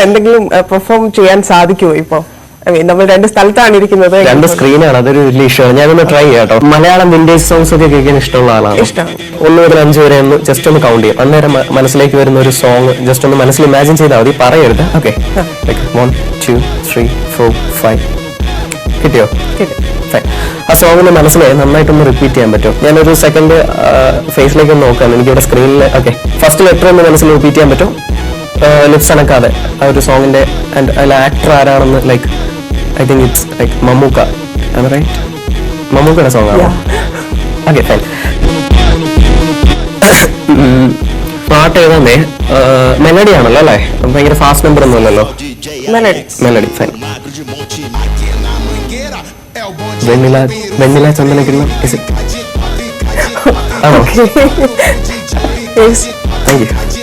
എന്തെങ്കിലും പെർഫോം ചെയ്യാൻ സാധിക്കുമോ ഇപ്പൊ? നമ്മൾ രണ്ട് സ്ഥലത്താണ് ഇരിക്കുന്നത്, രണ്ട് സ്ക്രീനാണ്, അതൊരു വലിയ ഇഷ്യൂ ആണ്. ഞാനൊന്ന് ട്രൈ ചെയ്യാം കേട്ടോ. മലയാളം വിന്റേജ് സോങ്സ് ഒക്കെ കേൾക്കാൻ ഇഷ്ടമുള്ള ആളാണ്. 1 മുതൽ 5 വരെ ഒന്ന് ജസ്റ്റ് ഒന്ന് കൗണ്ട് ചെയ്യാം. അന്നേരം മനസ്സിലേക്ക് വരുന്ന ഒരു സോങ് ജസ്റ്റ് ഒന്ന് മനസ്സിൽ ഇമാജിൻ ചെയ്താൽ മതി, പറയരുത്. ഓക്കെ, 1 2 3 4 5. കിട്ടിയോ? ആ സോങ്ങിന്റെ മനസ്സിൽ നന്നായിട്ടൊന്ന് റിപ്പീറ്റ് ചെയ്യാൻ പറ്റും. ഞാനൊരു സെക്കൻഡ് ഫേസിലേക്ക് ഒന്ന് നോക്കാം. എനിക്കിവിടെ സ്ക്രീനിൽ ഓക്കെ ഫസ്റ്റ് ലെറ്റർ ഒന്ന് മനസ്സിൽ റിപ്പീറ്റ് ചെയ്യാൻ പറ്റും, ലിപ്സ് അനക്കാതെ. ആ ഒരു സോങ്ങിന്റെ അതിൽ ആക്ടർ ആരാണെന്ന് like I think it's like Mamuka. Am I right? Mamuka song. Yeah. Okay, fine. പാട്ട് ഏതാന്നേ മെലഡി ആണല്ലോ അല്ലേ? ഭയങ്കര ഫാസ്റ്റ് നമ്പർ ഒന്നും അല്ലല്ലോ. Melody fine. Vennila Chandanakkinnam. Is it? Oh. Yes. Thank you.